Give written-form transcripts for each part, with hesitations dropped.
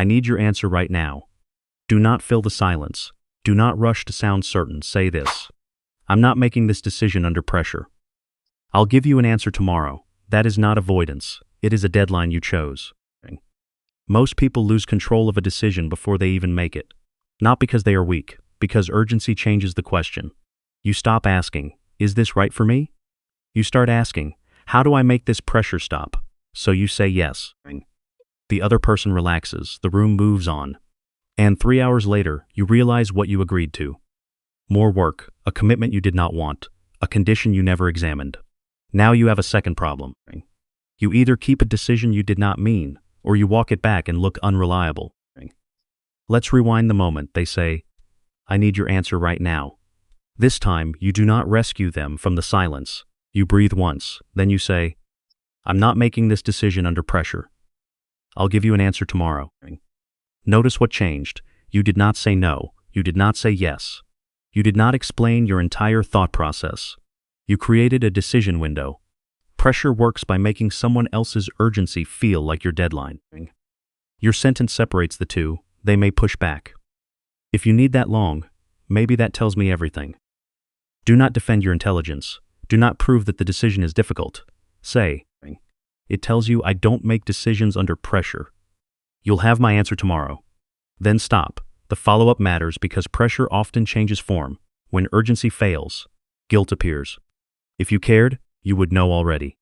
I need your answer right now. Do not fill the silence. Do not rush to sound certain. Say this. I'm not making this decision under pressure. I'll give you an answer tomorrow. That is not avoidance. It is a deadline you chose. Most people lose control of a decision before they even make it. Not because they are weak, because urgency changes the question. You stop asking, is this right for me? You start asking, how do I make this pressure stop? So you say yes. The other person relaxes, the room moves on. And 3 hours later, you realize what you agreed to. More work, a commitment you did not want, a condition you never examined. Now you have a second problem. You either keep a decision you did not mean, or you walk it back and look unreliable. Let's rewind the moment. They say, I need your answer right now. This time, you do not rescue them from the silence. You breathe once, then you say, I'm not making this decision under pressure. I'll give you an answer tomorrow. Notice what changed. You did not say no. You did not say yes. You did not explain your entire thought process. You created a decision window. Pressure works by making someone else's urgency feel like your deadline. Your sentence separates the two. They may push back. If you need that long, maybe that tells me everything. Do not defend your intelligence. Do not prove that the decision is difficult. Say, it tells you I don't make decisions under pressure. You'll have my answer tomorrow. Then stop. The follow-up matters because pressure often changes form. When urgency fails, guilt appears. If you cared, you would know already.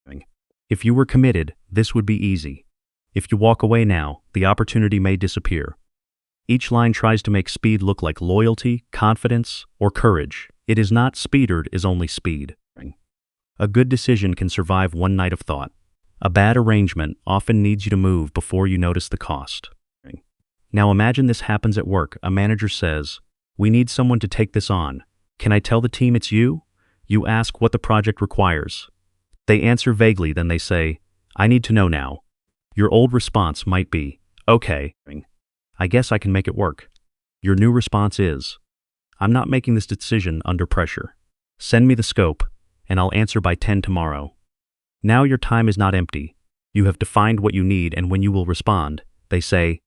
If you were committed, this would be easy. If you walk away now, the opportunity may disappear. Each line tries to make speed look like loyalty, confidence, or courage. It is not. Speed is only speed. A good decision can survive one night of thought. A bad arrangement often needs you to move before you notice the cost. Now imagine this happens at work. A manager says, we need someone to take this on. Can I tell the team it's you? You ask what the project requires. They answer vaguely, then they say, I need to know now. Your old response might be, okay, I guess I can make it work. Your new response is, I'm not making this decision under pressure. Send me the scope, and I'll answer by 10 tomorrow. Now your time is not empty. You have defined what you need and when you will respond. They say,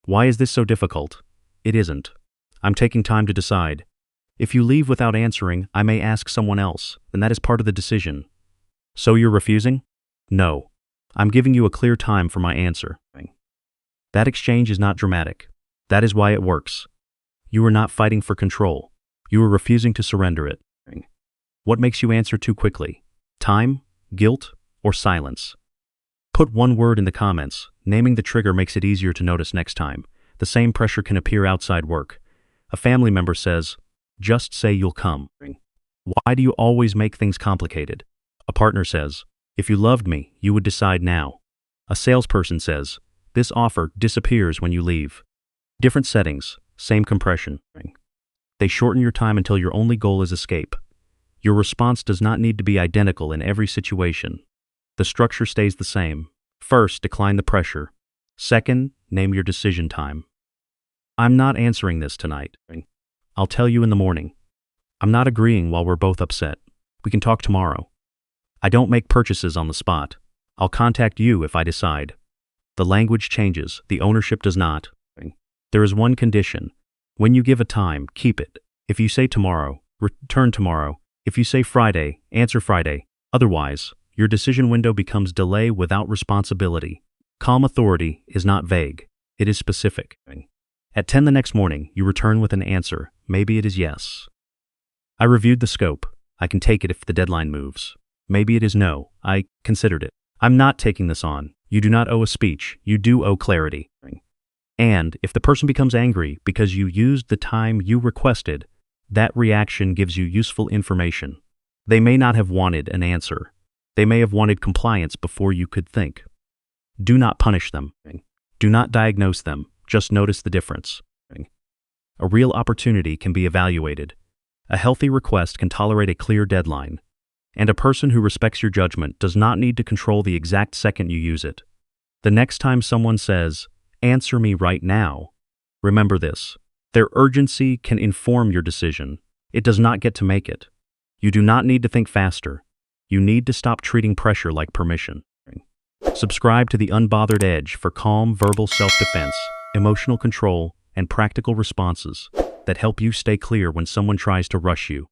why is this so difficult? It isn't. I'm taking time to decide. If you leave without answering, I may ask someone else, and that is part of the decision. So you're refusing? No. I'm giving you a clear time for my answer. That exchange is not dramatic. That is why it works. You are not fighting for control. You are refusing to surrender it. What makes you answer too quickly? Time, guilt, or silence? Put one word in the comments. Naming the trigger makes it easier to notice next time. The same pressure can appear outside work. A family member says, just say you'll come. Why do you always make things complicated? A partner says, if you loved me, you would decide now. A salesperson says, this offer disappears when you leave. Different settings, same compression. They shorten your time until your only goal is escape. Your response does not need to be identical in every situation. The structure stays the same. First, decline the pressure. Second, name your decision time. I'm not answering this tonight. I'll tell you in the morning. I'm not agreeing while we're both upset. We can talk tomorrow. I don't make purchases on the spot. I'll contact you if I decide. The language changes, the ownership does not. There is one condition. When you give a time, keep it. If you say tomorrow, return tomorrow. If you say Friday, answer Friday. Otherwise, your decision window becomes delay without responsibility. Calm authority is not vague. It is specific. At 10 the next morning, you return with an answer. Maybe it is yes. I reviewed the scope. I can take it if the deadline moves. Maybe it is no. I considered it. I'm not taking this on. You do not owe a speech. You do owe clarity. And if the person becomes angry because you used the time you requested, that reaction gives you useful information. They may not have wanted an answer. They may have wanted compliance before you could think. Do not punish them. Do not diagnose them. Just notice the difference. A real opportunity can be evaluated. A healthy request can tolerate a clear deadline. And a person who respects your judgment does not need to control the exact second you use it. The next time someone says, answer me right now, remember this. Their urgency can inform your decision. It does not get to make it. You do not need to think faster. You need to stop treating pressure like permission. Subscribe to The Unbothered Edge for calm verbal self-defense. emotional control, and practical responses that help you stay clear when someone tries to rush you.